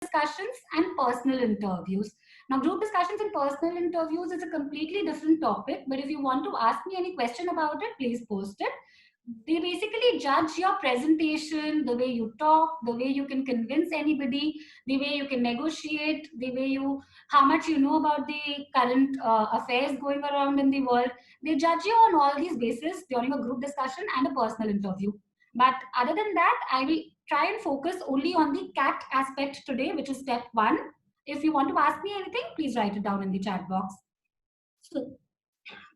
discussions and personal interviews. Now, group discussions and personal interviews is a completely different topic, but if you want to ask me any question about it, please post it. They basically judge your presentation, the way you talk, the way you can convince anybody, the way you can negotiate, the way you, how much you know about the current affairs going around in the world. They judge you on all these bases during a group discussion and a personal interview. But other than that, I will try and focus only on the CAT aspect today, which is step one. If you want to ask me anything, please write it down in the chat box. So,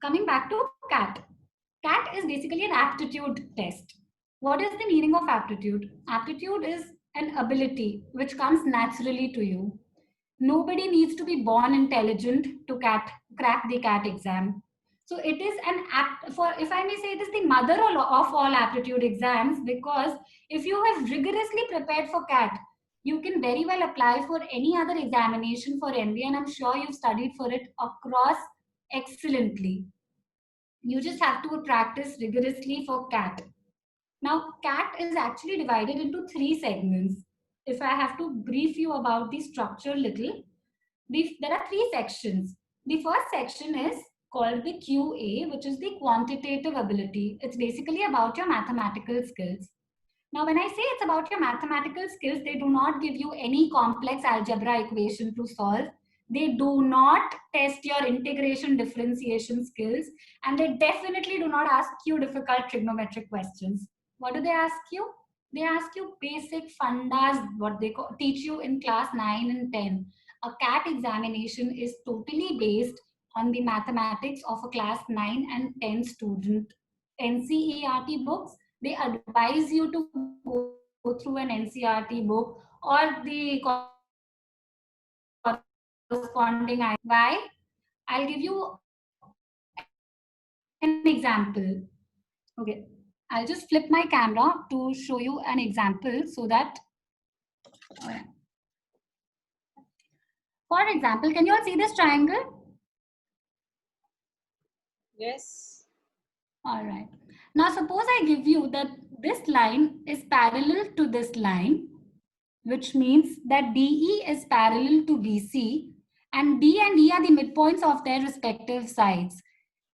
coming back to CAT. CAT is basically an aptitude test. What is the meaning of aptitude? Aptitude is an ability which comes naturally to you. Nobody needs to be born intelligent to crack the CAT exam. So it is an apt for, if I may say, it is the mother of all aptitude exams, because if you have rigorously prepared for CAT, you can very well apply for any other examination for MBA, and I'm sure you've studied for it across excellently. You just have to practice rigorously for CAT. Now, CAT is actually divided into three segments. If I have to brief you about the structure little, there are three sections. The first section is called the QA, which is the quantitative ability. It's basically about your mathematical skills. Now, when I say it's about your mathematical skills, they do not give you any complex algebra equation to solve. They do not test your integration differentiation skills, and they definitely do not ask you difficult trigonometric questions. What do they ask you? They ask you basic fundas, what they teach you in class 9 and 10. A CAT examination is totally based on the mathematics of a class 9 and 10 student. NCERT books, they advise you to go through an NCERT book or the corresponding. Why? I'll give you an example. Okay, I'll just flip my camera to show you an example so that. For example, can you all see this triangle? Yes. All right. Now, suppose I give you that this line is parallel to this line, which means that DE is parallel to BC, and D and E are the midpoints of their respective sides.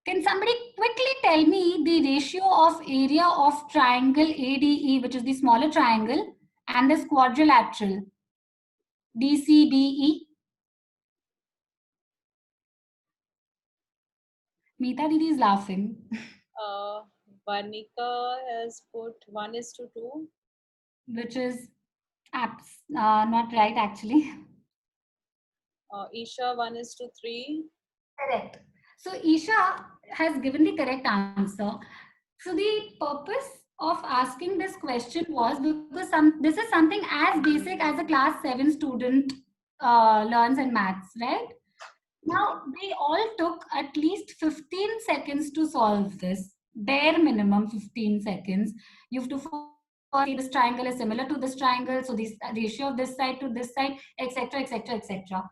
Can somebody quickly tell me the ratio of area of triangle ADE, which is the smaller triangle, and this quadrilateral DCBE? Meeta Didi is laughing. Varnika has put 1:2. Which is not right, actually. Isha 1:3. Correct. So Isha has given the correct answer. So the purpose of asking this question was because this is something as basic as a class 7 student learns in maths, right? Now, they all took at least 15 seconds to solve this. Bare minimum 15 seconds. You have to first see this triangle is similar to this triangle, so this ratio of this side to this side, etc., etc., etc.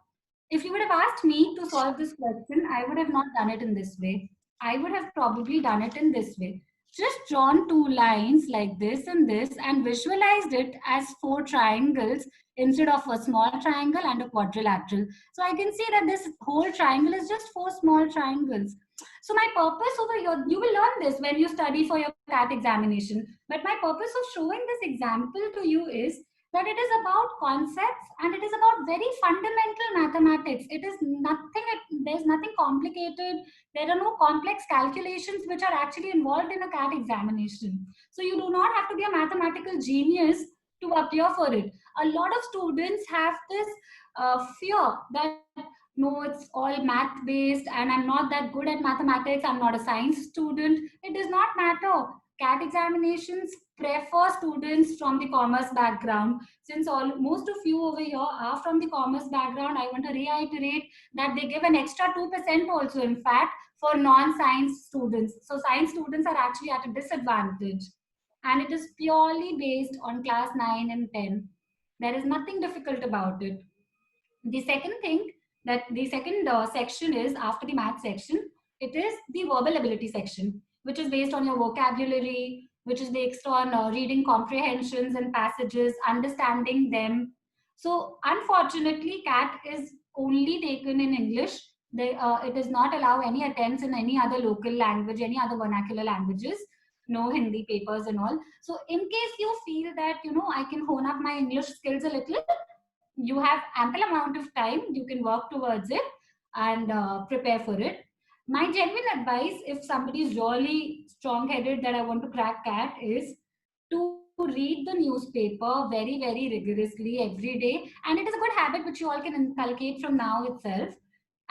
If you would have asked me to solve this question, I would have not done it in this way. I would have probably done it in this way. Just drawn two lines like this and visualized it as four triangles instead of a small triangle and a quadrilateral. So I can see that this whole triangle is just four small triangles. So my purpose over here, you will learn this when you study for your CAT examination. But my purpose of showing this example to you is that it is about concepts and it is about very fundamental mathematics. It is nothing, there's nothing complicated. There are no complex calculations which are actually involved in a CAT examination. So you do not have to be a mathematical genius to appear for it. A lot of students have this fear that no, it's all math based and I'm not that good at mathematics. I'm not a science student. It does not matter. CAT examinations prefer students from the commerce background. Since most of you over here are from the commerce background, I want to reiterate that they give an extra 2% also, in fact, for non-science students. So science students are actually at a disadvantage. And it is purely based on class 9 and 10. There is nothing difficult about it. The second thing that the second section is after the math section, it is the verbal ability section, which is based on your vocabulary, which is based on reading comprehensions and passages, understanding them. So unfortunately, CAT is only taken in English. It does not allow any attempts in any other local language, any other vernacular languages, no Hindi papers and all. So in case you feel that, I can hone up my English skills a little, you have ample amount of time, you can work towards it and prepare for it. My genuine advice, if somebody is really strong-headed that I want to crack CAT, is to read the newspaper very, very rigorously every day. And it is a good habit which you all can inculcate from now itself.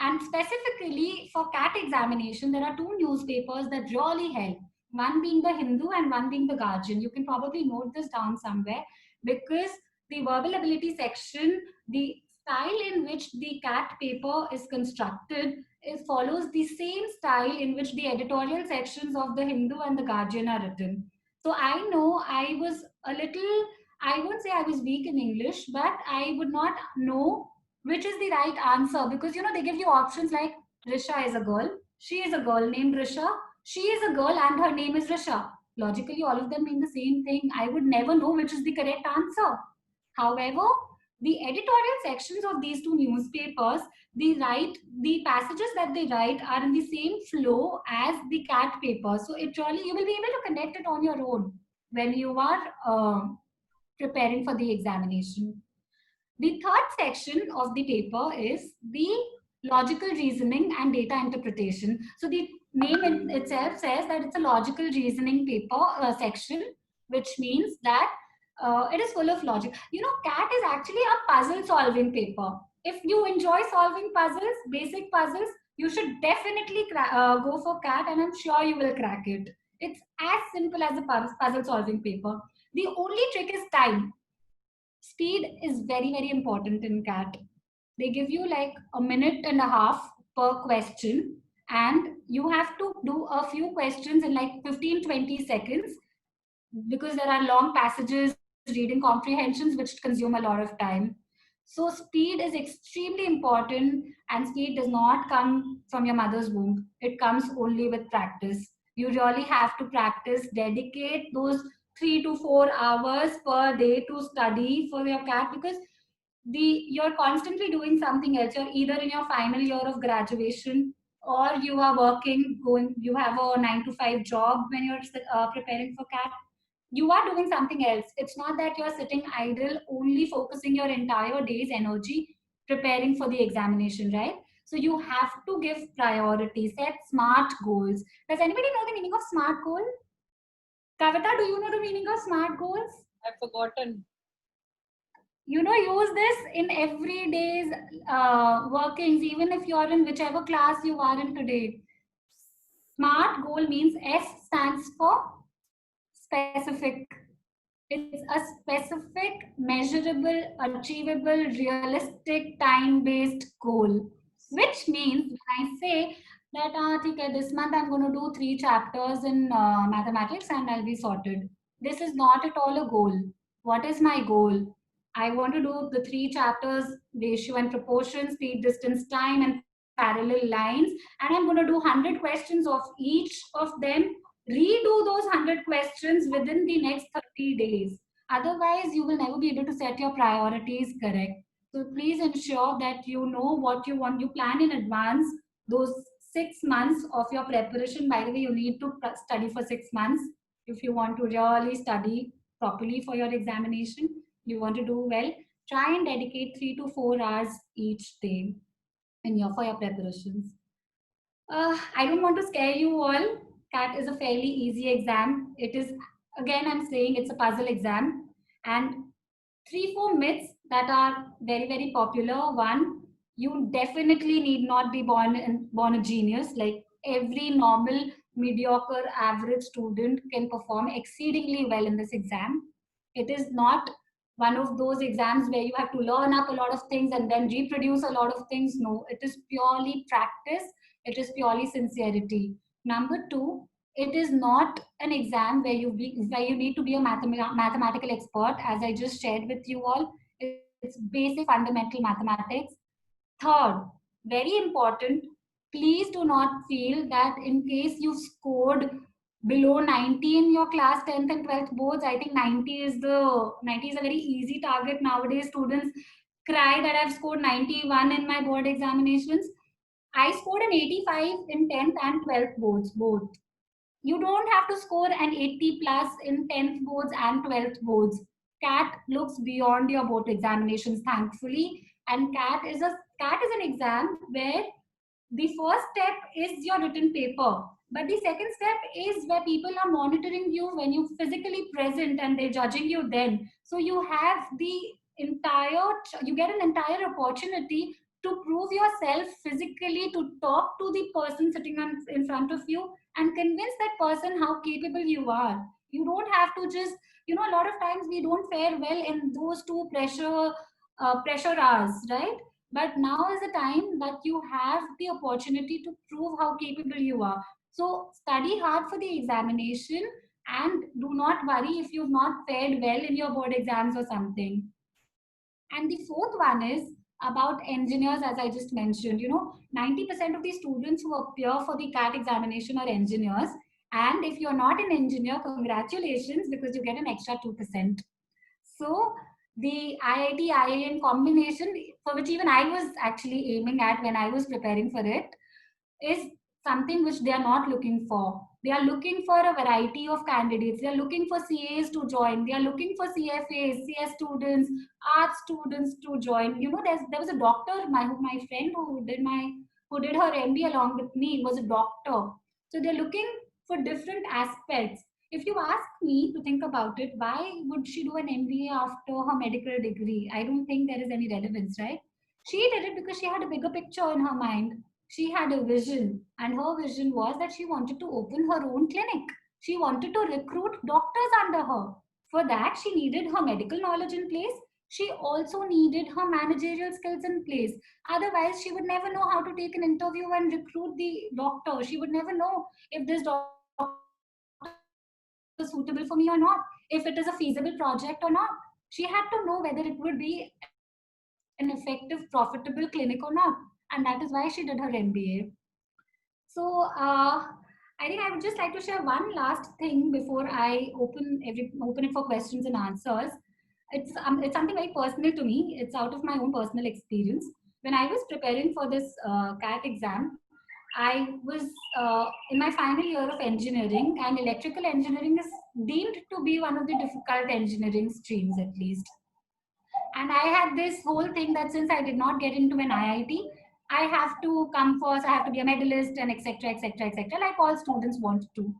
And specifically for CAT examination, there are two newspapers that really help. One being the Hindu and one being the Guardian. You can probably note this down somewhere, because the verbal ability section, the style in which the CAT paper is constructed, it follows the same style in which the editorial sections of the Hindu and the Guardian are written. So I know I was a little, I won't say I was weak in English, but I would not know which is the right answer, because they give you options like Risha is a girl, she is a girl named Risha, she is a girl and her name is Risha. Logically, all of them mean the same thing. I would never know which is the correct answer. However, the editorial sections of these two newspapers, the passages that they write are in the same flow as the CAT paper. So it really, you will be able to connect it on your own when you are preparing for the examination. The third section of the paper is the logical reasoning and data interpretation. So the name in itself says that it's a logical reasoning paper section, which means that it is full of logic. CAT is actually a puzzle solving paper. If you enjoy solving puzzles, basic puzzles, you should definitely go for CAT, and I'm sure you will crack it. It's as simple as a puzzle solving paper. The only trick is time. Speed is very, very important in CAT. They give you like a minute and a half per question, and you have to do a few questions in like 15-20 seconds, because there are long passages, reading comprehensions, which consume a lot of time. So speed is extremely important, and speed does not come from your mother's womb. It comes only with practice. You really have to practice, dedicate those 3 to 4 hours per day to study for your CAT, because you're constantly doing something else. You're either in your final year of graduation, or you are working, you have a 9 to 5 job when you're preparing for CAT. You are doing something else. It's not that you're sitting idle, only focusing your entire day's energy preparing for the examination, right? So you have to give priority, set smart goals. Does anybody know the meaning of smart goal? Kavita, do you know the meaning of smart goals? I've forgotten. Use this in everyday's workings, even if you're in whichever class you are in today. Smart goal means S stands for specific. It's a specific, measurable, achievable, realistic, time-based goal. Which means when I say that okay, this month I'm going to do 3 chapters in mathematics and I'll be sorted. This is not at all a goal. What is my goal? I want to do the 3 chapters, ratio and proportion, speed, distance, time, and parallel lines, and I'm going to do 100 questions of each of them. Redo those 100 questions within the next 30 days. Otherwise, you will never be able to set your priorities correct. So please ensure that you know what you want. You plan in advance those 6 months of your preparation. By the way, you need to study for 6 months if you want to really study properly for your examination. You want to do well. Try and dedicate 3 to 4 hours each day for your preparations. I don't want to scare you all. CAT is a fairly easy exam. It is, again, I'm saying it's a puzzle exam. And 3-4 myths that are very, very popular. One, you definitely need not be born a genius. Like every normal, mediocre, average student can perform exceedingly well in this exam. It is not one of those exams where you have to learn up a lot of things and then reproduce a lot of things. No, it is purely practice. It is purely sincerity. Number two, it is not an exam where you need to be a mathematical expert, as I just shared with you all. It's basic fundamental mathematics. Third, very important, please do not feel that in case you scored below 90 in your class 10th and 12th boards, I think 90 is a very easy target nowadays. Students cry that I've scored 91 in my board examinations. I scored an 85 in 10th and 12th boards, both. You don't have to score an 80 plus in 10th boards and 12th boards. CAT looks beyond your board examinations, thankfully. And CAT is an exam where the first step is your written paper, but the second step is where people are monitoring you when you're physically present and they're judging you then. So you have the you get an entire opportunity to prove yourself physically, to talk to the person sitting in front of you and convince that person how capable you are. You don't have to just, a lot of times we don't fare well in those two pressure hours, right? But now is the time that you have the opportunity to prove how capable you are. So study hard for the examination and do not worry if you've not fared well in your board exams or something. And the fourth one is about engineers, as I just mentioned. 90% of the students who appear for the CAT examination are engineers. And if you're not an engineer, congratulations, because you get an extra 2%. So the IIT IIM combination, for which even I was actually aiming at when I was preparing for it, is something which they are not looking for. They are looking for a variety of candidates. They are looking for CAs to join. They are looking for CFAs, CS students, art students to join. There was a doctor, my friend who did her MBA along with me was a doctor. So they're looking for different aspects. If you ask me to think about it, why would she do an MBA after her medical degree? I don't think there is any relevance, right? She did it because she had a bigger picture in her mind. She had a vision, and her vision was that she wanted to open her own clinic. She wanted to recruit doctors under her. For that, she needed her medical knowledge in place. She also needed her managerial skills in place. Otherwise, she would never know how to take an interview and recruit the doctor. She would never know if this doctor is suitable for me or not, if it is a feasible project or not. She had to know whether it would be an effective, profitable clinic or not. And that is why she did her MBA. So I think I would just like to share one last thing before I open it for questions and answers. It's something very personal to me. It's out of my own personal experience. When I was preparing for this CAT exam, I was in my final year of engineering, and electrical engineering is deemed to be one of the difficult engineering streams, at least. And I had this whole thing that since I did not get into an IIT, I have to come first, I have to be a medalist, and etc., etc., etc., like all students want to.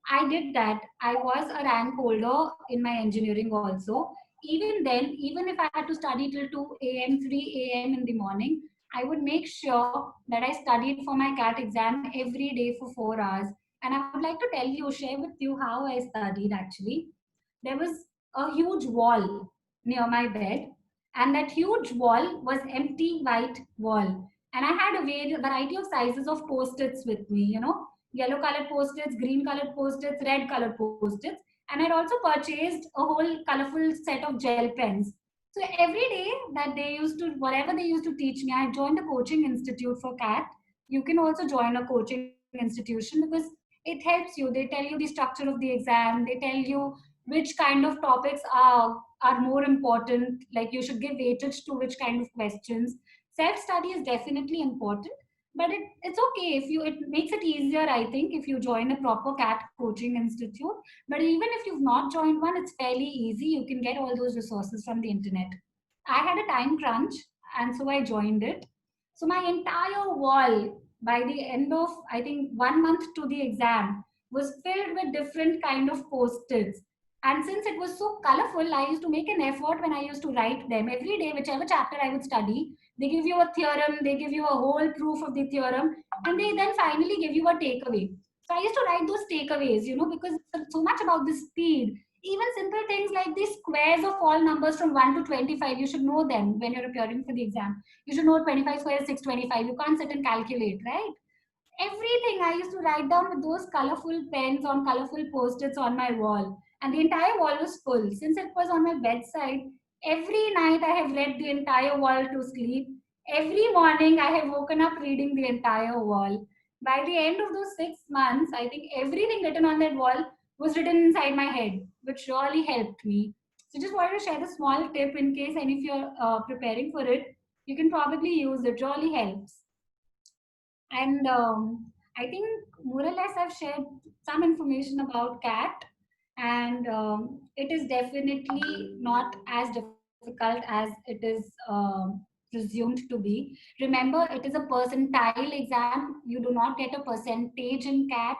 I did that. I was a rank holder in my engineering also. Even then, even if I had to study till 2 a.m., 3 a.m. in the morning, I would make sure that I studied for my CAT exam every day for 4 hours. And I would like to share with you how I studied actually. There was a huge wall near my bed, and that huge wall was empty white wall. And I had a variety of sizes of post-its with me, yellow colored post-its, green colored post-its, red colored post-its, and I'd also purchased a whole colorful set of gel pens. So every day that whatever they used to teach me, I joined a coaching institute for CAT. You can also join a coaching institution because it helps you. They tell you the structure of the exam. They tell you which kind of topics are more important. Like you should give weightage to which kind of questions. Self study is definitely important, but it's okay if you it makes it easier, I think, if you join a proper CAT coaching institute. But even if you've not joined one, it's fairly easy. You can get all those resources from the internet. I had a time crunch, and so I joined it. So my entire wall, by the end of, I think, 1 month to the exam, was filled with different kind of post-its. And since it was so colorful, I used to make an effort when I used to write them every day, whichever chapter I would study. They give you a theorem, they give you a whole proof of the theorem, and they then finally give you a takeaway. So I used to write those takeaways, because it's so much about the speed. Even simple things like the squares of all numbers from 1 to 25, you should know them when you're appearing for the exam. You should know 25 squares is 625. You can't sit and calculate, right? Everything I used to write down with those colorful pens on colorful post-its on my wall. And the entire wall was full. Since it was on my bedside, every night I have read the entire wall to sleep. Every morning I have woken up reading the entire wall. By the end of those 6 months, I think everything written on that wall was written inside my head, which really helped me. So just wanted to share the small tip in case, and if you're preparing for it, you can probably use it. Really helps. And I think more or less I've shared some information about CAT, and it is definitely not as difficult as it is presumed to be. Remember, it is a percentile exam. You do not get a percentage in CAT,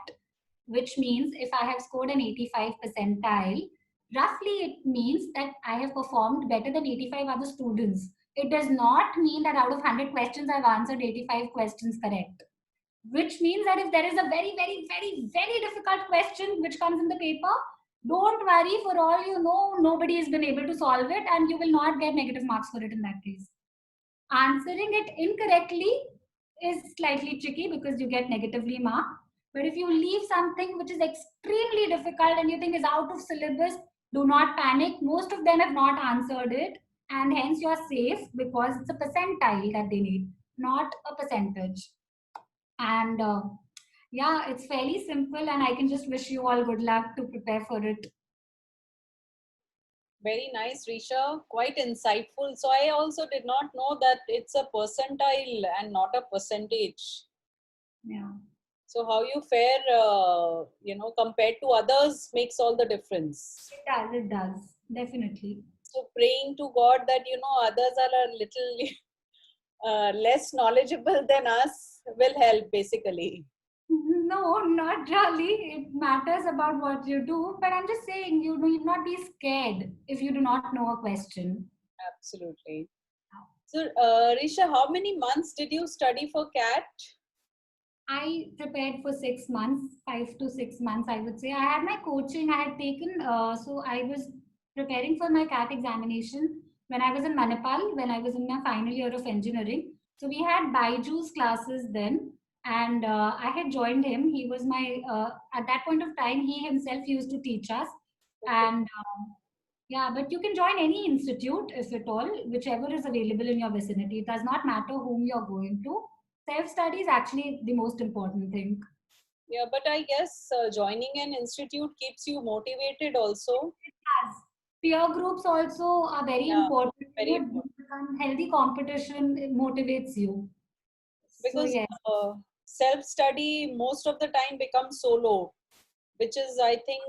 which means if I have scored an 85 percentile, roughly it means that I have performed better than 85 other students. It does not mean that out of 100 questions I've answered 85 questions correct, which means that if there is a very, very, very, very difficult question which comes in the paper, don't worry, for all you know, nobody has been able to solve it and you will not get negative marks for it in that case. Answering it incorrectly is slightly tricky because you get negatively marked. But if you leave something which is extremely difficult and you think is out of syllabus, do not panic. Most of them have not answered it, and hence you are safe because it's a percentile that they need, not a percentage. And yeah, it's fairly simple, and I can just wish you all good luck to prepare for it. Very nice, Risha. Quite insightful. So I also did not know that it's a percentile and not a percentage. Yeah. So how you fare, compared to others makes all the difference. It does, definitely. So praying to God that, others are a little less knowledgeable than us will help basically. No, not really. It matters about what you do, but I'm just saying you need not be scared if you do not know a question. Absolutely. So, Risha, how many months did you study for CAT? I prepared for 6 months, 5 to 6 months, I would say. I had my coaching, I had taken, so I was preparing for my CAT examination when I was in Manipal, when I was in my final year of engineering. So we had Baiju's classes then, and I had joined him. He was my, at that point of time, he himself used to teach us. Okay. And yeah, but you can join any institute, if at all, whichever is available in your vicinity. It does not matter whom you're going to. Self study is actually the most important thing. Yeah, but I guess joining an institute keeps you motivated also. It has. Peer groups also are very Yeah, important. very important. Healthy competition motivates you. So Because yes, self study most of the time becomes solo, which is, I think,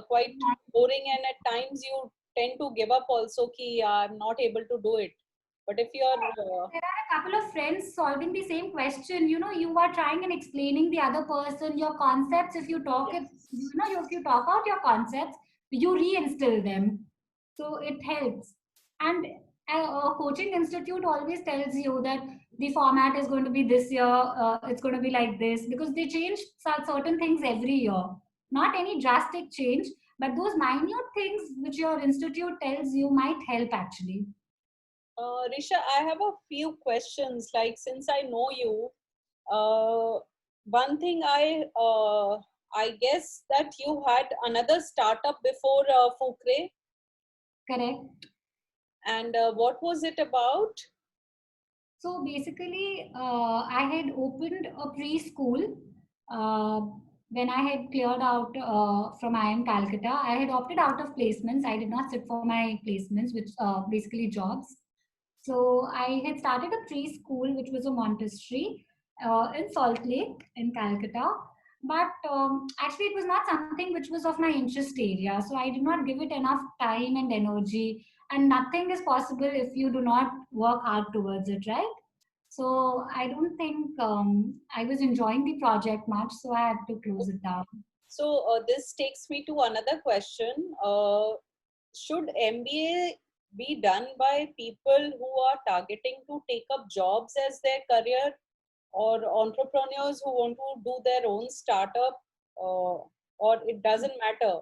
quite boring, and at times you tend to give up also, ki I'm not able to do it. But if you're, there are a couple of friends solving the same question. You know, you are trying and explaining the other person your concepts. If you talk it, yes, if you talk out your concepts, you reinstill them. So it helps. And a coaching institute always tells you that the format is going to be this year, it's going to be like this, because they change certain things every year. Not any drastic change, but those minute things which your institute tells you might help actually. Risha, I have a few questions. Like, since I know you, uh, one thing I guess that you had another startup before Fukre, Correct. and what was it about? So basically, I had opened a preschool uh, when I had cleared out from IIM Calcutta. I had opted out of placements. I did not sit for my placements, which basically jobs. So I had started a preschool, which was a Montessori in Salt Lake in Calcutta. But actually, it was not something which was of my interest area. So I did not give it enough time and energy. And nothing is possible if you do not work hard towards it, right? So I don't think I was enjoying the project much, so I had to close it down. So this takes me to another question. Should MBA be done by people who are targeting to take up jobs as their career, or entrepreneurs who want to do their own startup, or it doesn't matter?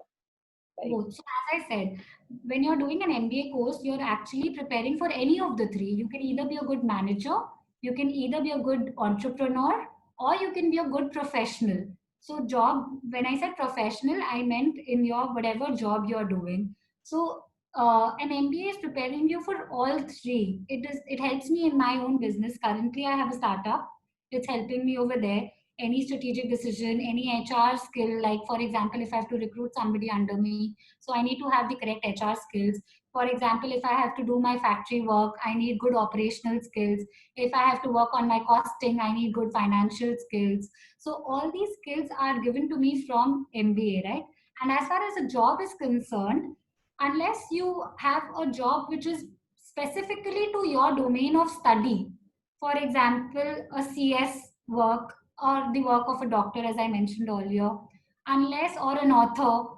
Like, Both. So as I said, when you're doing an MBA course, you're actually preparing for any of the three. You can either be a good manager, you can either be a good entrepreneur, or you can be a good professional. So job, when I said professional, I meant in your whatever job you're doing. So an MBA is preparing you for all three. It helps me in my own business. Currently, I have a startup. It's helping me over there. any strategic decision, any HR skill. Like, for example, if I have to recruit somebody under me, so I need to have the correct HR skills. For example, if I have to do my factory work, I need good operational skills. If I have to work on my costing, I need good financial skills. So all these skills are given to me from MBA, right? And as far as a job is concerned, unless you have a job which is specifically to your domain of study, for example, a CS work or the work of a doctor, as I mentioned earlier, unless, or an author,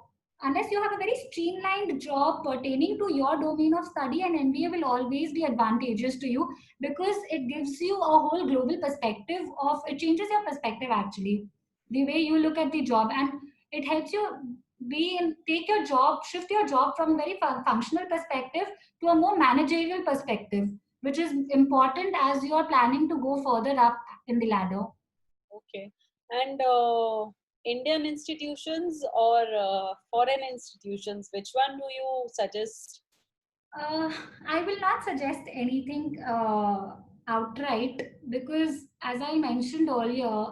unless you have a very streamlined job pertaining to your domain of study, and MBA will always be advantageous to you because it gives you a whole global perspective of, it changes your perspective actually, the way you look at the job, and it helps you take your job, shift your job from a very functional perspective to a more managerial perspective, which is important as you are planning to go further up in the ladder. Okay. And Indian institutions or foreign institutions, which one do you suggest? Uh, I will not suggest anything outright because, as I mentioned earlier,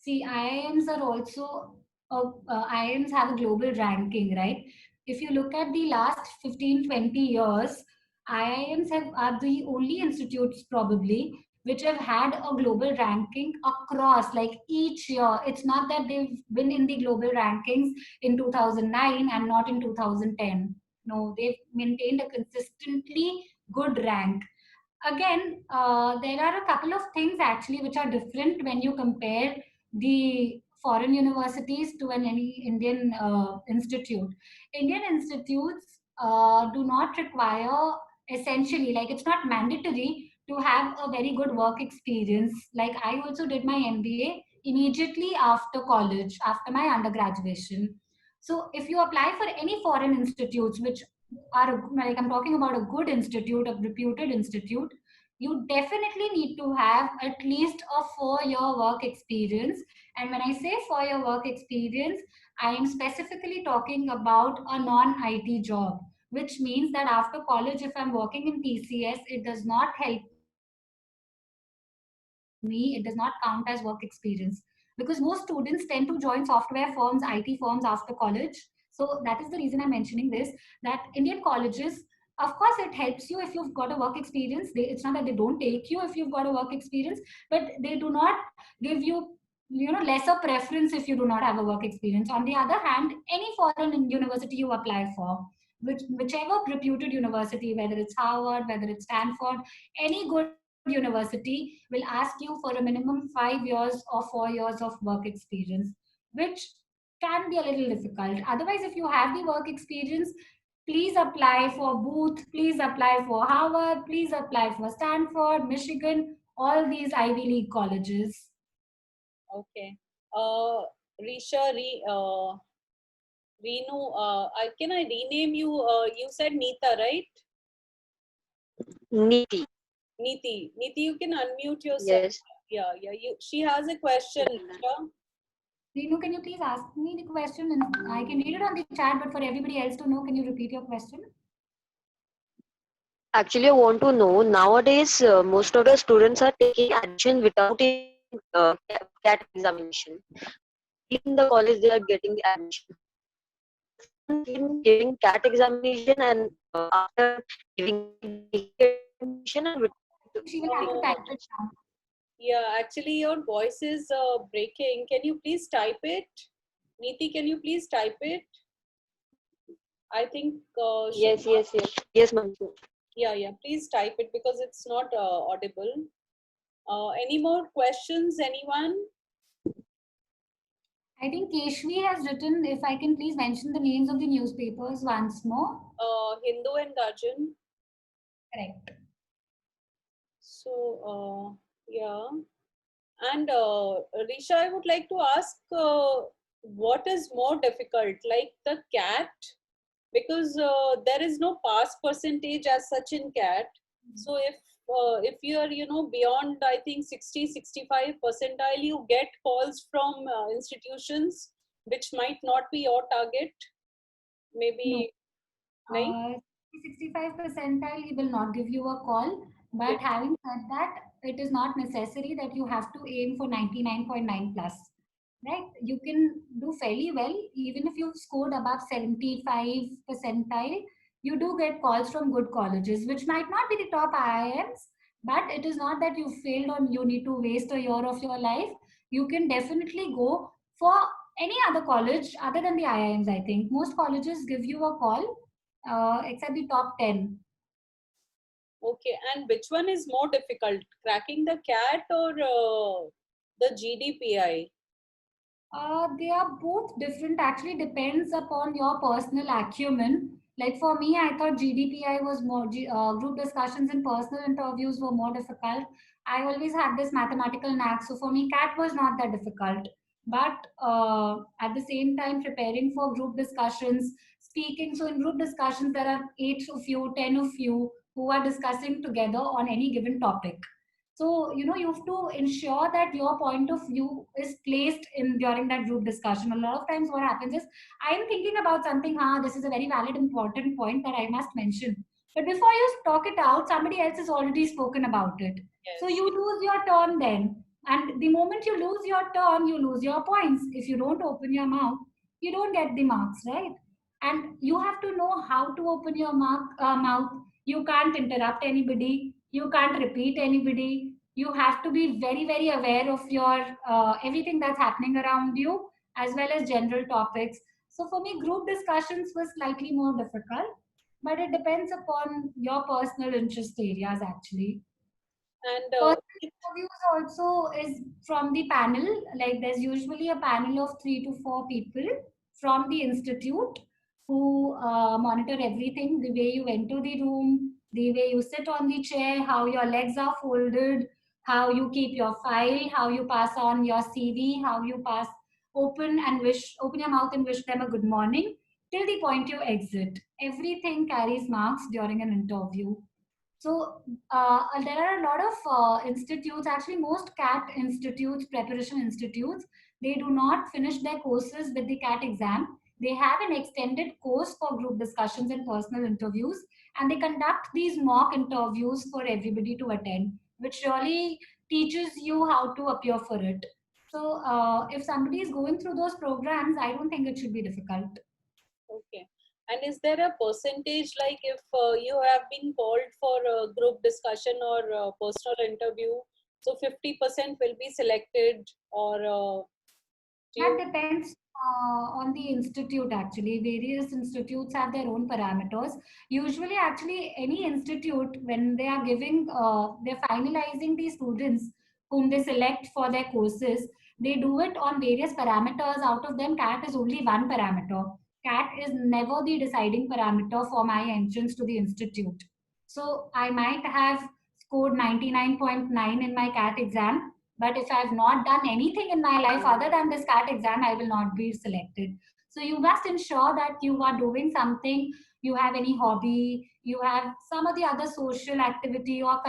see, IIMs are also, IIMs have a global ranking, right? If you look at the last 15, 20 years, are the only institutes probably which have had a global ranking across, like each year. It's not that they've been in the global rankings in 2009 and not in 2010. No, they've maintained a consistently good rank. Again, there are a couple of things actually which are different when you compare the foreign universities to an any Indian institute. Indian institutes do not require, essentially, like it's not mandatory to have a very good work experience. Like I also did my MBA immediately after college, after my undergraduation. So if you apply for any foreign institutes, which are, like I'm talking about a good institute, a reputed institute, you definitely need to have at least a 4-year work experience. And when I say 4-year work experience, I am specifically talking about a non-IT job, which means that after college, if I'm working in TCS, it does not help me, it does not count as work experience, because most students tend to join software firms, IT firms after college. So that is the reason I'm mentioning this, that Indian colleges, of course, it helps you if you've got a work experience. It's not that they don't take you if you've got a work experience, but they do not give you lesser preference if you do not have a work experience. On the other hand, any foreign university you apply for, whichever reputed university, whether it's Harvard, whether it's Stanford, any good university will ask you for a minimum 5 years or 4 years of work experience, which can be a little difficult. Otherwise, if you have the work experience, please apply for Booth, please apply for Harvard, please apply for Stanford, Michigan, all these Ivy League colleges. Okay. Risha, Reenu, can I rename you? You said Neeta, right? Niti. Neeti. Neeti, you can unmute yourself. Yes. Yeah. She has a question, Risha. Renu, can you please ask me the question? And I can read it on the chat, but for everybody else to know, can you repeat your question? Actually, I want to know nowadays most of the students are taking admission without even CAT examination. In the college, they are getting the admission. In giving CAT examination and after giving admission and I think she will have to type it down. Yeah, actually, your voice is breaking. Can you please type it? Neeti, can you please type it? I think yes, ma'am. yeah. Please type it because it's not audible. Any more questions? Anyone? I think Keshvi has written, if I can please mention the names of the newspapers once more. Hindu and Guardian. Correct. So yeah. And Risha, I would like to ask, what is more difficult, like the CAT? Because there is no pass percentage as such in CAT. So if you are beyond, I think 60-65 percentile, you get calls from institutions which might not be your target. No. Maybe right? 65 percentile, he will not give you a call. But having said that, it is not necessary that you have to aim for 99.9 plus. right? You can do fairly well, even if you've scored above 75 percentile. You do get calls from good colleges, which might not be the top IIMs, but it is not that you failed or you need to waste a year of your life. You can definitely go for any other college other than the IIMs. I think most colleges give you a call, except the top 10. Okay, and which one is more difficult, cracking the CAT or the GDPI? They are both different. Actually, depends upon your personal acumen. Like for me, I thought GDPI was more group discussions and personal interviews were more difficult. I always had this mathematical knack, so for me, CAT was not that difficult. But at the same time, preparing for group discussions, speaking. So in group discussions, there are 8 of you, 10 of you who are discussing together on any given topic. So, you have to ensure that your point of view is placed in during that group discussion. A lot of times what happens is I'm thinking about something, this is a very valid, important point that I must mention. But before you talk it out, somebody else has already spoken about it. So Yes. you lose your turn then. And the moment you lose your turn, you lose your points. If you don't open your mouth, you don't get the marks, right? And you have to know how to open your mouth. You can't interrupt anybody. You can't repeat anybody. You have to be very, very aware of your everything that's happening around you, as well as general topics. So for me, group discussions was slightly more difficult, but it depends upon your personal interest areas actually. And Personal interviews also is from the panel. Like there's usually a panel of 3 to 4 people from the institute who monitor everything, the way you enter the room, the way you sit on the chair, how your legs are folded, how you keep your file, how you pass on your CV, how you pass open your mouth and wish them a good morning till the point you exit. Everything carries marks during an interview. So there are a lot of institutes, actually most CAT institutes, preparation institutes, they do not finish their courses with the CAT exam. They have an extended course for group discussions and personal interviews, and they conduct these mock interviews for everybody to attend, which really teaches you how to appear for it. So if somebody is going through those programs, I don't think it should be difficult. okay. And is there a percentage, like if you have been called for a group discussion or a personal interview, so 50% will be selected, or do That you? depends on the institute actually. Various institutes have their own parameters. Usually, actually, any institute, when they are giving, they're finalizing the students whom they select for their courses, they do it on various parameters. Out of them, CAT is only one parameter. CAT is never the deciding parameter for my entrance to the institute. So I might have scored 99.9 in my CAT exam, but if I've not done anything in my life other than this CAT exam, I will not be selected. So you must ensure that you are doing something, you have any hobby, you have some of the other social activity or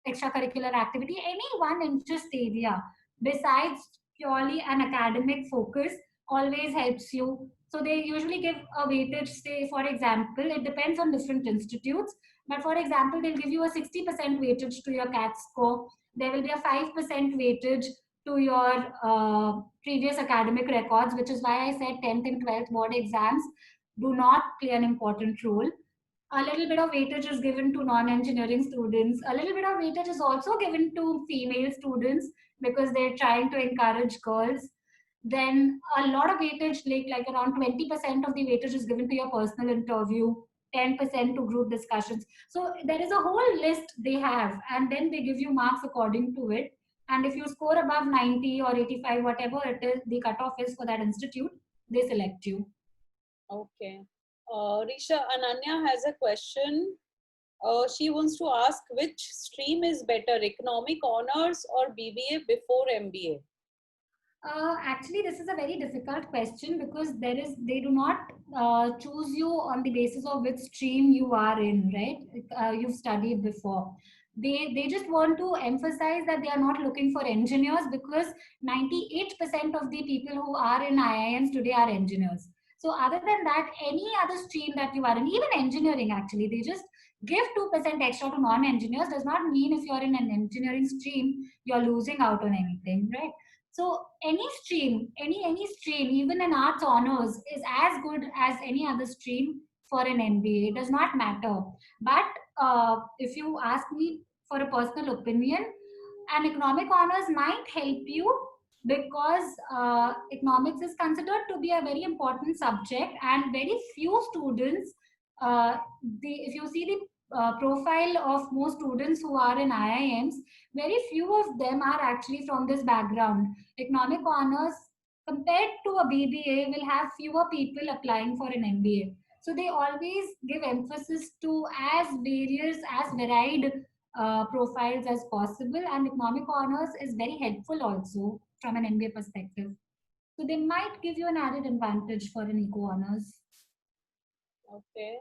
extracurricular activity, any one interest area besides purely an academic focus always helps you. So they usually give a weightage, say, for example, it depends on different institutes, but for example, they'll give you a 60% weightage to your CAT score. There will be a 5% weightage to your previous academic records, which is why I said 10th and 12th board exams do not play an important role. A little bit of weightage is given to non-engineering students. A little bit of weightage is also given to female students because they're trying to encourage girls. Then a lot of weightage, like around 20% of the weightage is given to your personal interview, 10% to group discussions. So there is a whole list they have, and then they give you marks according to it. And if you score above 90 or 85, whatever it is, the cutoff is for that institute, they select you. Okay. Risha, Ananya has a question. She wants to ask which stream is better, economic honors or BBA before MBA? Actually, this is a very difficult question because they do not choose you on the basis of which stream you are in, right? You've studied before. They just want to emphasize that they are not looking for engineers because 98% of the people who are in IIMs today are engineers. So other than that, any other stream that you are in, even engineering actually, they just give 2% extra to non-engineers. Does not mean if you're in an engineering stream, you're losing out on anything, right? So any stream, any stream, even an arts honors, is as good as any other stream for an MBA. It does not matter. But if you ask me for a personal opinion, an economic honors might help you because economics is considered to be a very important subject, and very few students, if you see the profile of most students who are in IIMs, very few of them are actually from this background. Economic honors compared to a BBA will have fewer people applying for an MBA. So they always give emphasis to as various, as varied profiles as possible, and economic honors is very helpful also from an MBA perspective. So they might give you an added advantage for an eco honors. Okay.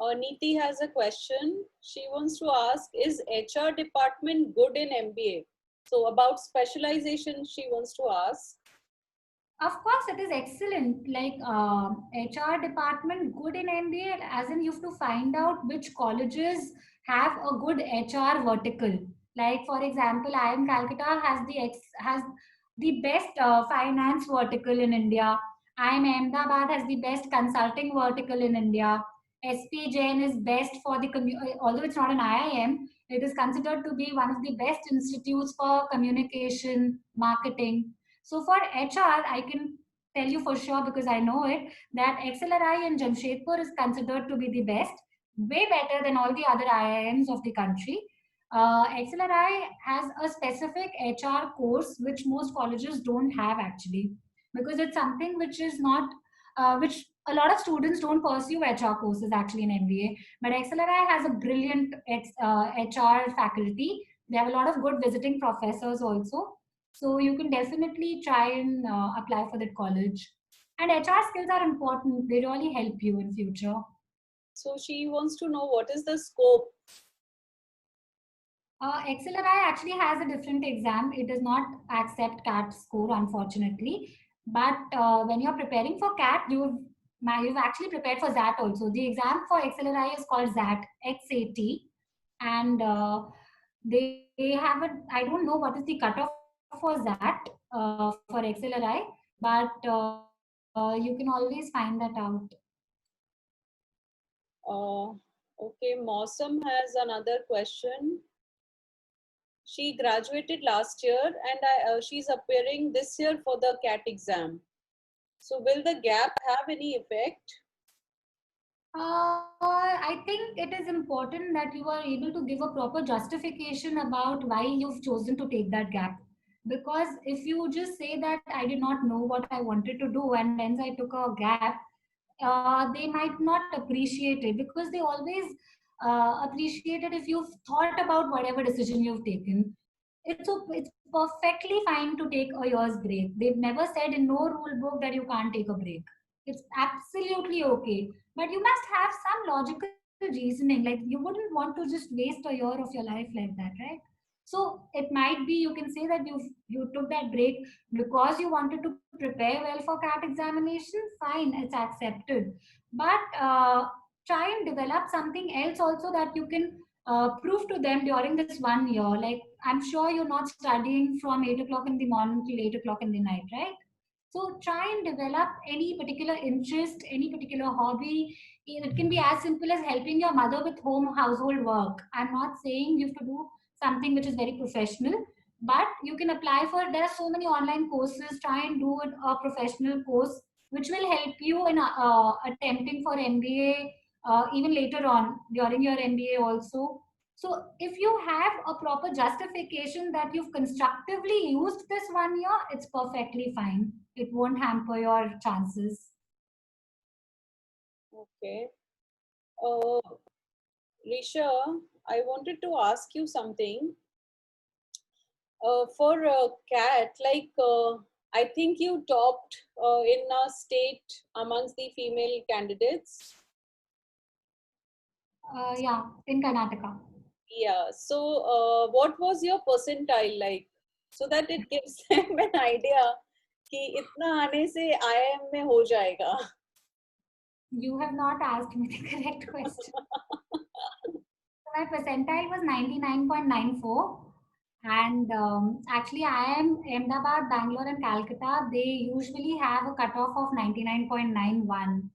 Neeti has a question. She wants to ask, is HR department good in MBA? So about specialization, she wants to ask. Of course, it is excellent. Like HR department, good in MBA, as in you have to find out which colleges have a good HR vertical. Like for example, IIM Calcutta has the best finance vertical in India. IIM Ahmedabad has the best consulting vertical in India. SP Jain is best for the although it's not an IIM, it is considered to be one of the best institutes for communication, marketing. So for HR, I can tell you for sure because I know it that XLRI in Jamshedpur is considered to be the best, way better than all the other IIMs of the country. XLRI has a specific HR course which most colleges don't have actually, because it's something which is not, which a lot of students don't pursue HR courses actually in MBA. But XLRI has a brilliant HR faculty. They have a lot of good visiting professors also, so you can definitely try and apply for that college. And HR skills are important. They really help you in future. So she wants to know what is the scope. XLRI actually has a different exam. It does not accept CAT score, unfortunately. But when you're preparing for CAT, you've actually prepared for XAT also. The exam for XLRI is called XAT, XAT. And they have a, I don't know what is the cutoff for XAT for XLRI, but you can always find that out. Okay, Mausam has another question. She graduated last year and she's appearing this year for the CAT exam. So will the gap have any effect? I think it is important that you are able to give a proper justification about why you've chosen to take that gap. Because if you just say that I did not know what I wanted to do and hence I took a gap, they might not appreciate it, because they always appreciate it if you've thought about whatever decision you've taken. It's perfectly fine to take a year's break. They've never said in no rule book that you can't take a break. It's absolutely okay, but you must have some logical reasoning. Like you wouldn't want to just waste a year of your life like that, right? So it might be you can say that you took that break because you wanted to prepare well for CAT examination. Fine, it's accepted. But try and develop something else also that you can prove to them during this 1 year. Like I'm sure you're not studying from 8 o'clock in the morning till 8 o'clock in the night, right? So try and develop any particular interest, any particular hobby. It can be as simple as helping your mother with home household work. I'm not saying you have to do something which is very professional, but you can apply for, there are so many online courses. Try and do a professional course which will help you in attempting for MBA even later on during your MBA also. So if you have a proper justification that you've constructively used this 1 year, it's perfectly fine. It won't hamper your chances. Okay. Uh, Risha, I wanted to ask you something. For CAT, I think you topped in a state amongst the female candidates. Yeah, in Karnataka. Yeah. So, what was your percentile like? So that it gives them an idea कि इतना आने से IIM में हो जाएगा. You have not asked me the correct question. My percentile was 99.94, And actually, I am Ahmedabad, Bangalore, and Calcutta. They usually have a cutoff of 99.91.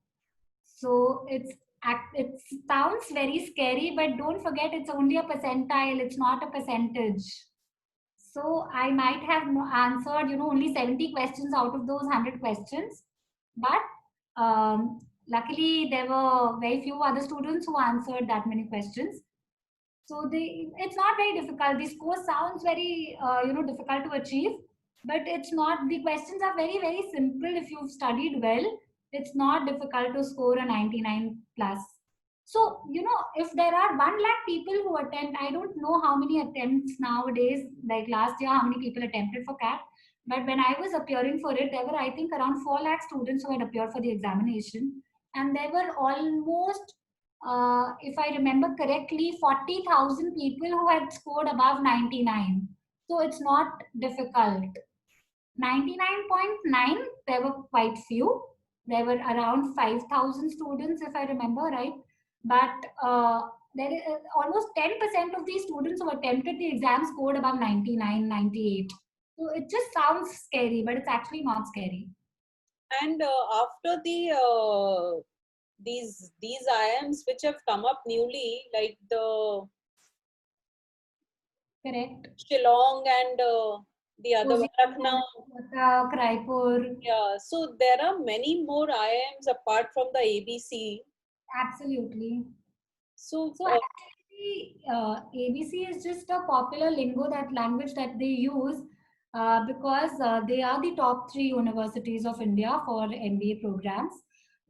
So it sounds very scary, but don't forget it's only a percentile. It's not a percentage. So I might have answered, only 70 questions out of those 100 questions. But luckily, there were very few other students who answered that many questions. So it's not very difficult. The score sounds very, difficult to achieve, but it's not. The questions are very, very simple if you've studied well. It's not difficult to score a 99 plus. So, if there are 1 lakh people who attempt, I don't know how many attempts nowadays, like last year, how many people attempted for CAT. But when I was appearing for it, there were, I think, around 4 lakh students who had appeared for the examination. And there were almost, if I remember correctly, 40,000 people who had scored above 99. So it's not difficult. 99.9, there were quite few. There were around 5,000 students, if I remember right. But there is almost 10% of these students who attempted the exam scored above 99, 98. So it just sounds scary, but it's actually not scary. And after these IIMs which have come up newly, like the Correct. Shillong and the other one, Lucknow. Raipur. Yeah, so there are many more IIMs apart from the ABC. Absolutely. So So actually, ABC is just a popular lingo, that language that they use, because they are the top 3 universities of India for MBA programs.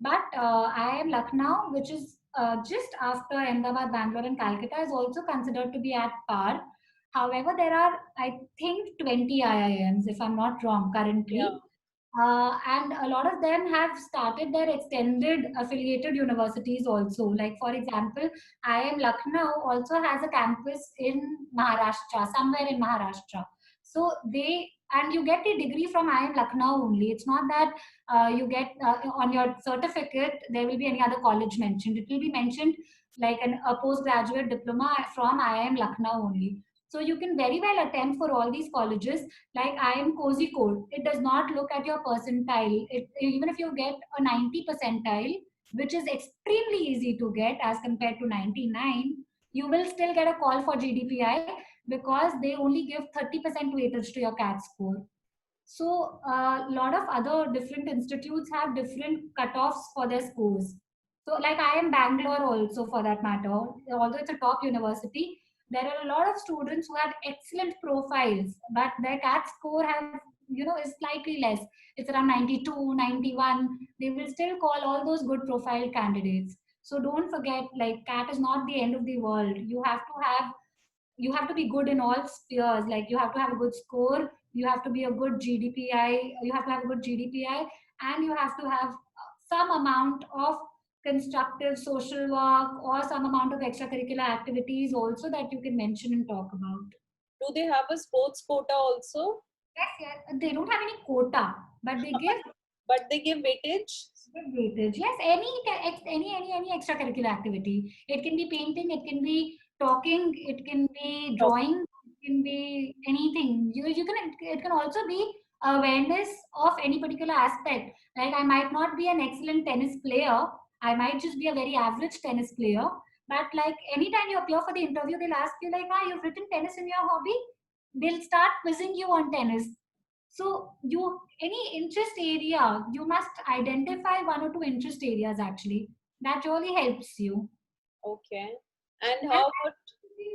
But IIM Lucknow, which is just after Ahmedabad, Bangalore, and Calcutta, is also considered to be at par. However, there are, I think, 20 IIMs, if I'm not wrong, yeah, currently. And a lot of them have started their extended affiliated universities also. Like, for example, IIM Lucknow also has a campus in Maharashtra, somewhere in Maharashtra. So and you get the degree from IIM Lucknow only. It's not that you get on your certificate, there will be any other college mentioned. It will be mentioned like a postgraduate diploma from IIM Lucknow only. So you can very well attempt for all these colleges. Like IIM Kozhikode, it does not look at your percentile. Even if you get a 90 percentile, which is extremely easy to get as compared to 99, you will still get a call for GDPI because they only give 30% weightage to your CAT score. So a lot of other different institutes have different cutoffs for their scores. So like IIM Bangalore also, for that matter, although it's a top university, there are a lot of students who have excellent profiles, but their CAT score is slightly less. It's around 92, 91. They will still call all those good profile candidates. So don't forget, like, CAT is not the end of the world. You have to be good in all spheres. Like, you have to have a good score, you have to be a good GDPI, you have to have a good GDPI, and you have to have some amount of constructive social work or some amount of extracurricular activities also that you can mention and talk about. do they have a sports quota also? Yes, yes. They don't have any quota, but they give But they give weightage. weightage. Yes, any extracurricular activity. It can be painting, it can be talking, it can be drawing, it can be anything. You can It can also be awareness of any particular aspect. Like, I might not be an excellent tennis player. I might just be a very average tennis player. But like, anytime you appear for the interview, they'll ask you like, you've written tennis in your hobby. They'll start quizzing you on tennis. So any interest area, you must identify 1 or 2 interest areas actually. That really helps you. Okay. And And how about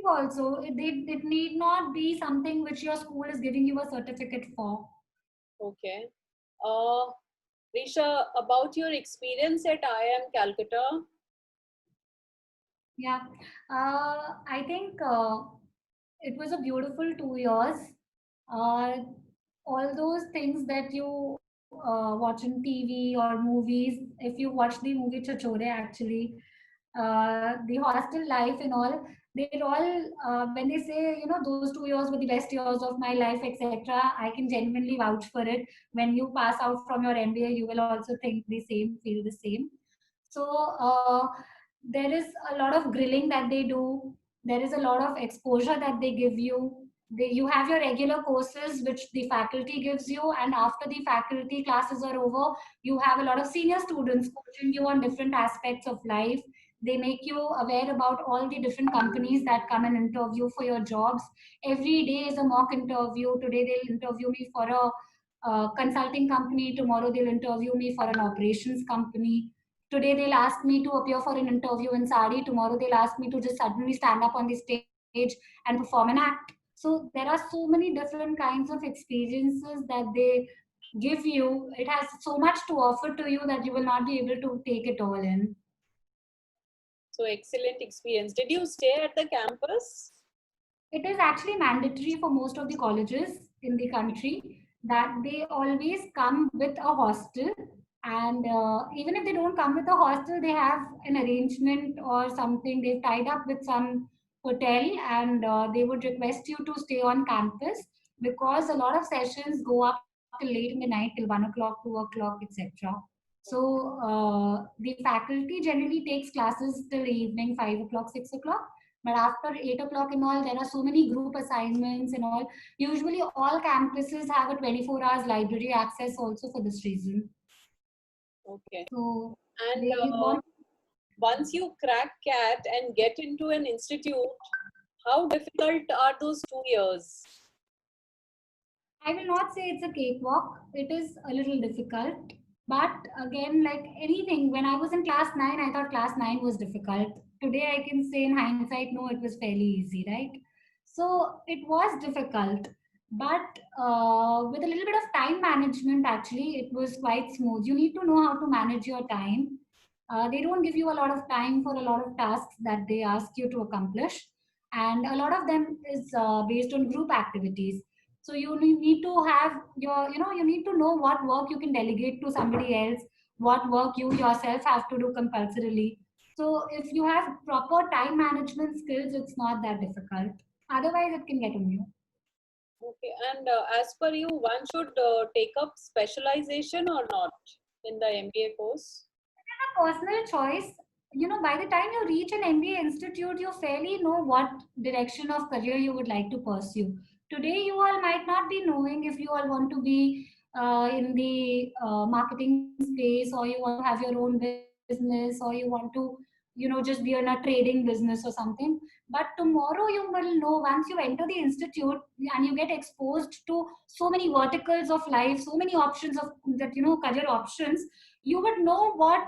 also, it need not be something which your school is giving you a certificate for. okay. Uh, Risha, about your experience at IIM Calcutta. Yeah. I think it was a beautiful 2 years. All those things that you watch on TV or movies, if you watch the movie Chachore, actually, the hostel life and all, they're all, when they say, those 2 years were the best years of my life, etc., I can genuinely vouch for it. When you pass out from your MBA, you will also think the same, feel the same. So there is a lot of grilling that they do. There is a lot of exposure that they give you. You have your regular courses which the faculty gives you, and after the faculty classes are over, you have a lot of senior students coaching you on different aspects of life. They make you aware about all the different companies that come and interview for your jobs. Every day is a mock interview. Today they'll interview me for a consulting company. Tomorrow they'll interview me for an operations company. Today they'll ask me to appear for an interview in sari. Tomorrow they'll ask me to just suddenly stand up on the stage and perform an act. So there are so many different kinds of experiences that they give you. It has so much to offer to you that you will not be able to take it all in. So excellent experience. Did you stay at the campus? It is actually mandatory for most of the colleges in the country that they always come with a hostel. And even if they don't come with a hostel, they have an arrangement or something. They've tied up with some hotel, and they would request you to stay on campus, because a lot of sessions go up till late in the night, till 1 o'clock, 2 o'clock, etc. So the faculty generally takes classes till evening, 5 o'clock, 6 o'clock. But after 8 o'clock and all, there are so many group assignments and all. Usually, all campuses have a 24 hours library access also for this reason. Okay. So And they want. once you crack CAT and get into an institute, how difficult are those 2 years? I will not say it's a cakewalk. It is a little difficult. But again, like anything, when I was in class 9, I thought class 9 was difficult. Today, I can say in hindsight, no, it was fairly easy, right? So it was difficult. But with a little bit of time management, actually, it was quite smooth. You need to know how to manage your time. They don't give you a lot of time for a lot of tasks that they ask you to accomplish. And a lot of them is based on group activities. So you need to have you need to know what work you can delegate to somebody else, what work you yourself have to do compulsorily. So if you have proper time management skills, it's not that difficult. Otherwise, it can get on you. Okay. And as per you, one should take up specialization or not in the MBA course? A personal choice. By the time you reach an MBA institute, you fairly know what direction of career you would like to pursue. Today, you all might not be knowing if you all want to be in the marketing space, or you want to have your own business, or you want to, just be in a trading business or something. But tomorrow, you will know once you enter the institute and you get exposed to so many verticals of life, so many options of that, career options. You would know what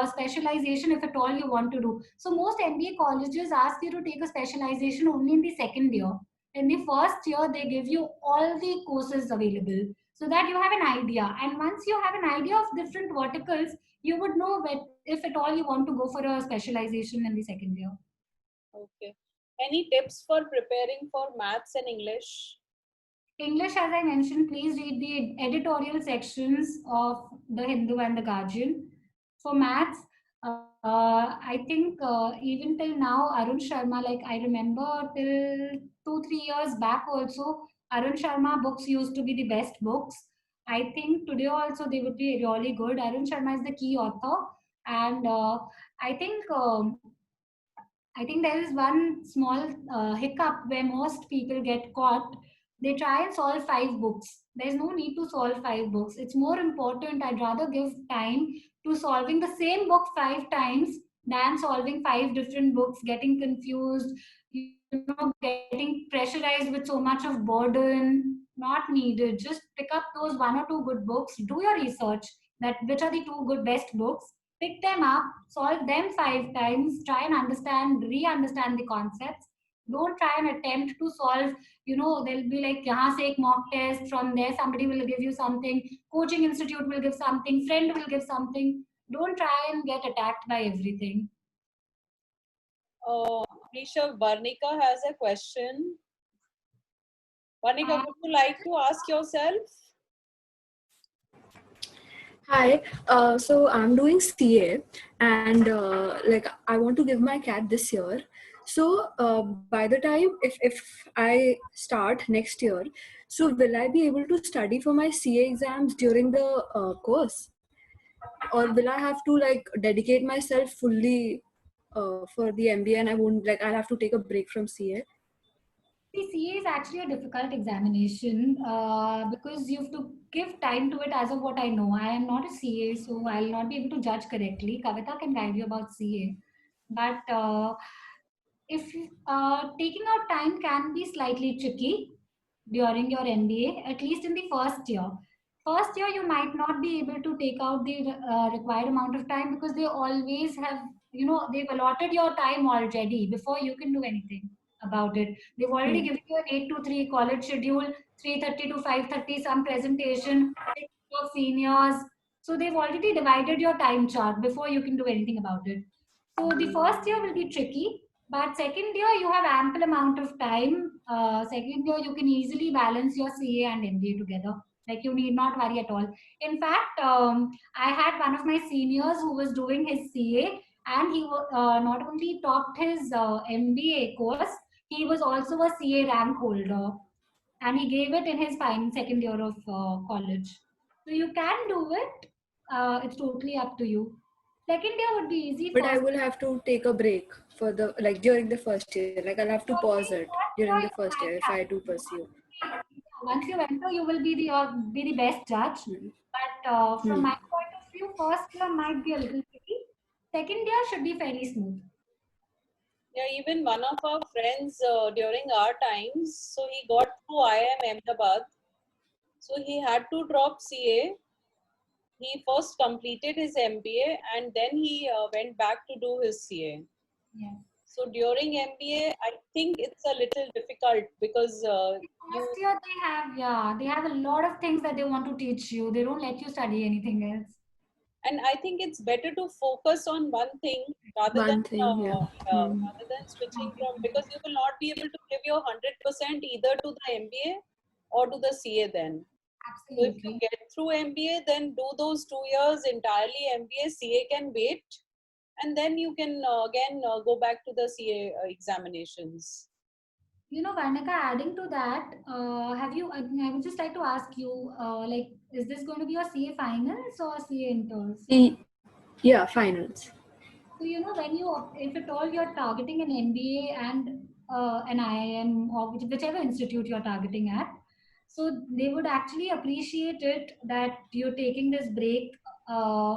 specialization, if at all, you want to do. So most MBA colleges ask you to take a specialization only in the second year. In the first year, they give you all the courses available so that you have an idea. And once you have an idea of different verticals, you would know if at all you want to go for a specialization in the second year. Okay. Any tips for preparing for maths and English? English, as I mentioned, please read the editorial sections of the Hindu and the Guardian. For maths, I think even till now, Arun Sharma, like I remember till 2, 3 years back also, Arun Sharma books used to be the best books. I think today also they would be really good. Arun Sharma is the key author, and I think um, I think there is one small hiccup where most people get caught. They try and solve 5 books. There's no need to solve 5 books. It's more important. I'd rather give time to solving the same book 5 times than solving 5 different books, getting confused, getting pressurized with so much of burden. Not needed. Just pick up those 1 or 2 good books, do your research that which are the 2 best books, pick them up, solve them 5 times, try and re-understand the concepts. Don't try and attempt to solve, there'll be like yahan se ek mock test, from there somebody will give you something, coaching institute will give something, friend will give something. Don't try and get attacked by everything. Rishabh, Varnika has a question. Varnika, would you like to ask yourself? Hi, so I'm doing CA and like I want to give my CAT this year. So by the time if I start next year, so will I be able to study for my CA exams during the course, or will I have to like dedicate myself fully for the MBA and I won't I'll have to take a break from CA? See, CA is actually a difficult examination because you have to give time to it. As of what I know, I am not a CA, so I'll not be able to judge correctly. Kavita can guide you about CA, but if taking out time can be slightly tricky during your MBA, at least in the first year. First year, you might not be able to take out the required amount of time because they always have, they've allotted your time already before you can do anything about it. They've already Hmm. given you an 8 to 3 college schedule, 3:30 to 5:30, some presentation, your seniors. So they've already divided your time chart before you can do anything about it. So the first year will be tricky, but second year you have ample amount of time. Second year you can easily balance your CA and MBA together. Like you need not worry at all. In fact, I had one of my seniors who was doing his CA, and he not only topped his MBA course, he was also a CA rank holder, and he gave it in his final second year of college. So you can do it. It's totally up to you. Second year would be easy. But I First, will have to take a break for the like during the first year. Like I'll have to pause it during the year you first year if might I have do pursue. once you enter, you will be the best judge. Hmm. But from Hmm. my point of view, first year might be a little tricky. Second year should be fairly smooth. Yeah, even one of our friends during our times, so he got through IIM Ahmedabad. So he had to drop CA. He first completed his MBA and then he went back to do his CA. Yes. So during MBA, I think it's a little difficult because you, First year they have a lot of things that they want to teach you. They don't let you study anything else. and I think it's better to focus on one thing rather than One thing, yeah. Hmm. rather than switching from, because you will not be able to give your 100% either to the MBA or to the CA then. So if you Absolutely. get through MBA, then do those 2 years entirely MBA. CA can wait, and then you can again go back to the CA examinations. Varnika, adding to that, I would just like to ask you, like, is this going to be your CA finals or CA inters? Yeah, finals. So, if at all you're targeting an MBA and an IIM or whichever institute you're targeting at, so they would actually appreciate it that you're taking this break, uh,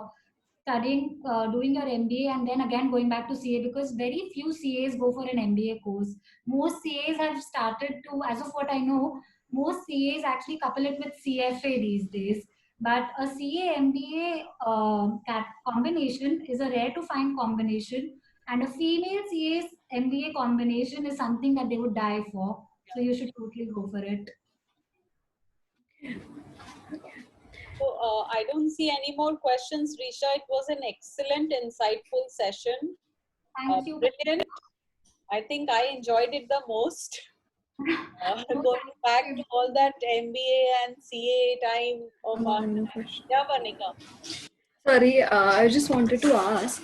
studying, doing your MBA, and then again going back to CA, because very few CAs go for an MBA course. Most CAs have started to, as of what I know, most CAs actually couple it with CFA these days. But a CA MBA combination is a rare to find combination, and a female CA's MBA combination is something that they would die for. So you should totally go for it. So I don't see any more questions, Risha. It was an excellent, insightful session. Thank you. Brilliant. I think I enjoyed it the most. No, Going back to all that MBA and CA time of our No time. question. Yeah, Vanika. Sorry, I just wanted to ask,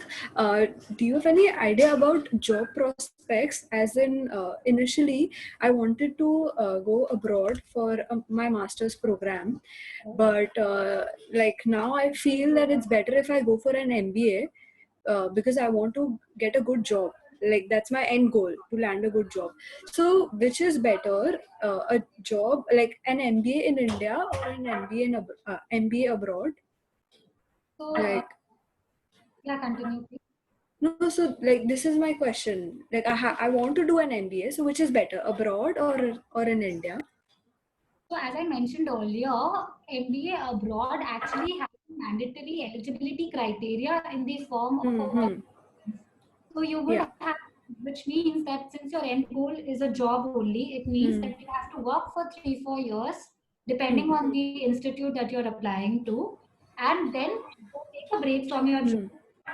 do you have any idea about job prospects? As in, initially, I wanted to go abroad for my master's program, but like now I feel that it's better if I go for an MBA because I want to get a good job. Like that's my end goal, to land a good job. So, which is better, a job like an MBA in India or an MBA abroad? so, Like. yeah, continue, please. No, so like this is my question. Like I want to do an MBA. So which is better, abroad or in India? So as I mentioned earlier, MBA abroad actually has mandatory eligibility criteria in the form of a work. Hmm. So you would Yeah. have, which means that since your end goal is a job only, it means Hmm. that you have to work for 3-4 years, depending Hmm. on the institute that you're applying to, and then go take a break from your job Hmm.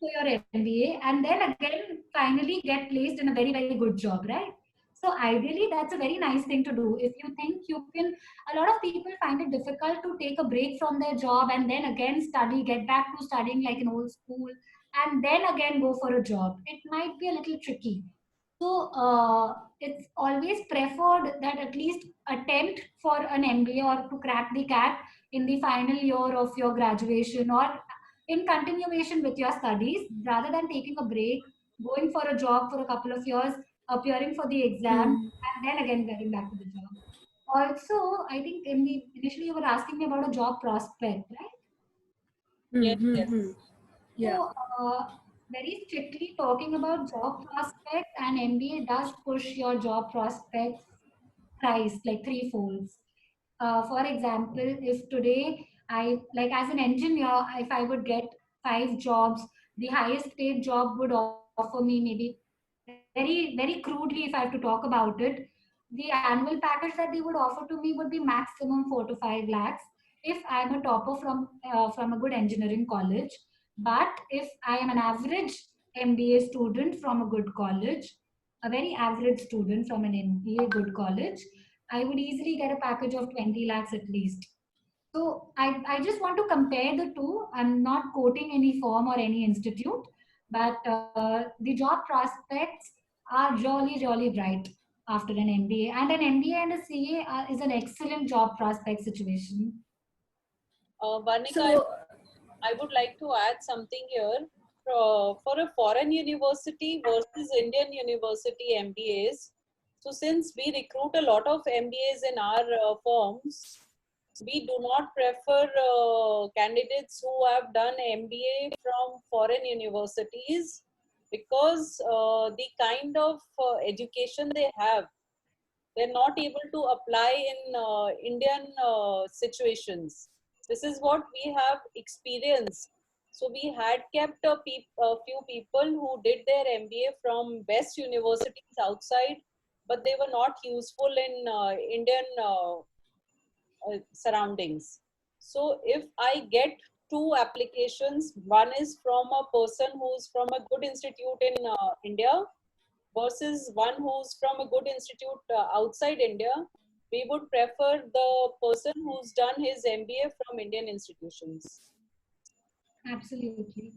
to your MBA, and then again finally get placed in a very, very good job, right? So ideally, that's a very nice thing to do. If you think you can, a lot of people find it difficult to take a break from their job and then again study, get back to studying like an old school, and then again go for a job. It might be a little tricky. So it's always preferred that at least attempt for an MBA or to crack the CAT in the final year of your graduation or in continuation with your studies rather than taking a break, going for a job for a couple of years, appearing for the exam, and then again getting back to the job. Also, I think initially you were asking me about a job prospect, right? Yes, yes. Mm-hmm. Yeah. So, very strictly talking about job prospects, and MBA does push your job prospects thrice, like threefolds. For example, if today I, like as an engineer, if I would get 5 jobs, the highest paid job would offer me maybe very crudely, if I have to talk about it, the annual package that they would offer to me would be maximum 4 to 5 lakhs if I'm a topper from a good engineering college. But if I am an average MBA student from a good college, a very average student from an MBA good college, I would easily get a package of 20 lakhs at least. So I just want to compare the two. I'm not quoting any firm or any institute, but the job prospects are really bright after an MBA. And an MBA and a CA is an excellent job prospect situation. Varnika, So, I would like to add something here. For a foreign university versus Indian university MBAs, so since we recruit a lot of MBAs in our firms, we do not prefer candidates who have done MBA from foreign universities because the kind of education they have, they're not able to apply in Indian situations. This is what we have experienced. So we had kept a few people who did their MBA from best universities outside, but they were not useful in Indian surroundings. So if I get two applications, one is from a person who's from a good institute in India versus one who's from a good institute outside India, we would prefer the person who's done his MBA from Indian institutions. Absolutely.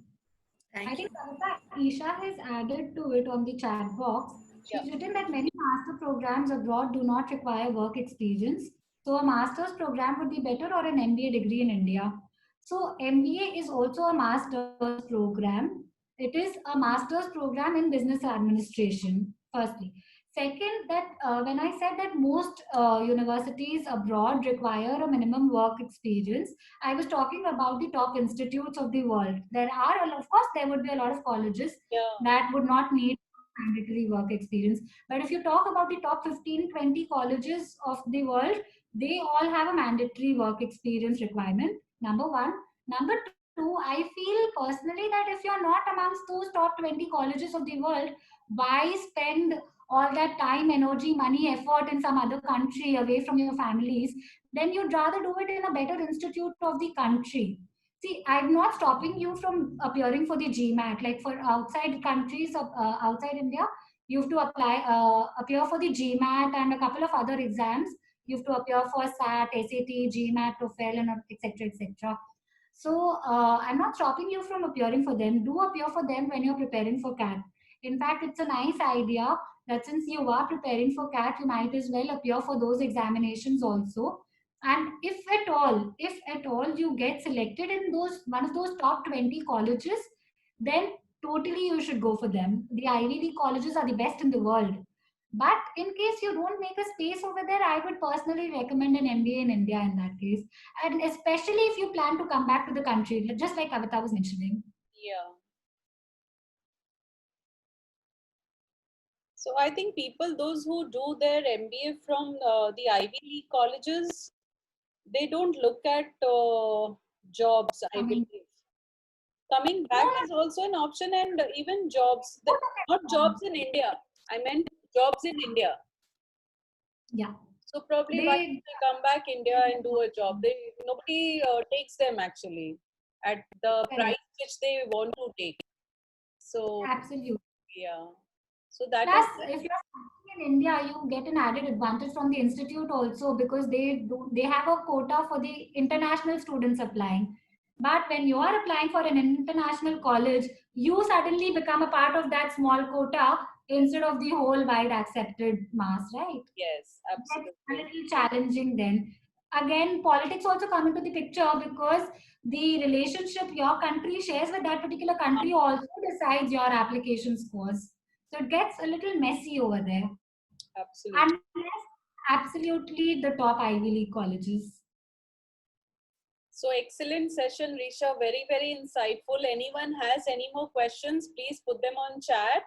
I thank you. think Kavita, Isha has added to it on the chat box. Yeah. She's written that many master programs abroad do not require work experience. So a master's program would be better, or an MBA degree in India. So MBA is also a master's program. It is a master's program in business administration, firstly. Second, that when I said that most universities abroad require a minimum work experience, I was talking about the top institutes of the world. There are, of course, there would be a lot of colleges Yeah. that would not need mandatory work experience. But if you talk about the top 15, 20 colleges of the world, they all have a mandatory work experience requirement. Number one. Number two, I feel personally that if you're not amongst those top 20 colleges of the world, why spend all that time, energy, money, effort in some other country away from your families? Then you'd rather do it in a better institute of the country. See, I'm not stopping you from appearing for the GMAT. Like for outside countries of outside India, you have to appear for the GMAT and a couple of other exams. You have to appear for SAT, SAT, GMAT, TOEFL, and etc. etc. So I'm not stopping you from appearing for them. Do appear for them when you're preparing for CAT. In fact, it's a nice idea that since you are preparing for CAT, you might as well appear for those examinations also. And if at all you get selected in those one of those top 20 colleges, then totally you should go for them. The Ivy League colleges are the best in the world. But in case you don't make a space over there, I would personally recommend an MBA in India in that case. And especially if you plan to come back to the country, just like Kavita was mentioning. Yeah. So I think people, those who do their MBA from the Ivy League colleges, they don't look at jobs, I I mean, believe. Coming no, back no, is also an option, and even jobs, both of not them. jobs in India. I meant jobs in India. Yeah. So probably why should They they come back India and do a job? Nobody takes them actually at the correct. price which they want to take. So Absolutely. yeah, so that is Plus, if you're studying in India, you get an added advantage from the institute also, because they have a quota for the international students applying. But when you are applying for an international college, you suddenly become a part of that small quota instead of the whole wide accepted mass, right? yes, That's a absolutely. little challenging then. Again, politics also come into the picture, because the relationship your country shares with that particular country also decides your application scores. So it gets a little messy over there. Absolutely. Unless absolutely the top Ivy League colleges. So excellent session, Risha. Very, very insightful. Anyone has any more questions, please put them on chat.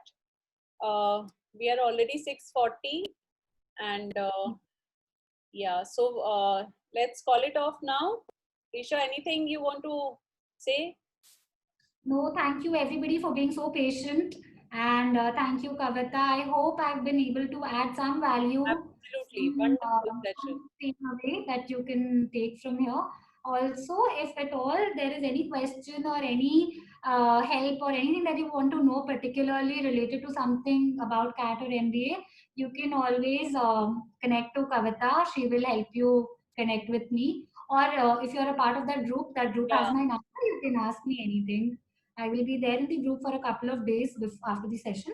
We are already 6:40, and yeah, so let's call it off now. Risha, anything you want to say? No, thank you everybody for being so patient. And thank you, Kavita. I hope I've been able to add some value, Absolutely. Wonderful session. some takeaway that you can take from here. Also, if at all there is any question or any help or anything that you want to know, particularly related to something about CAT or MBA, you can always connect to Kavita. She will help you connect with me. Or if you're a part of that group has Yeah. my number, you can ask me anything. I will be there in the group for a couple of days after the session,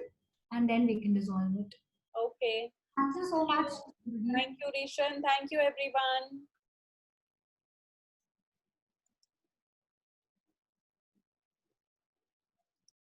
and then we can resolve it. Okay. Thank you so much. Thank you, Risha, and thank you, everyone.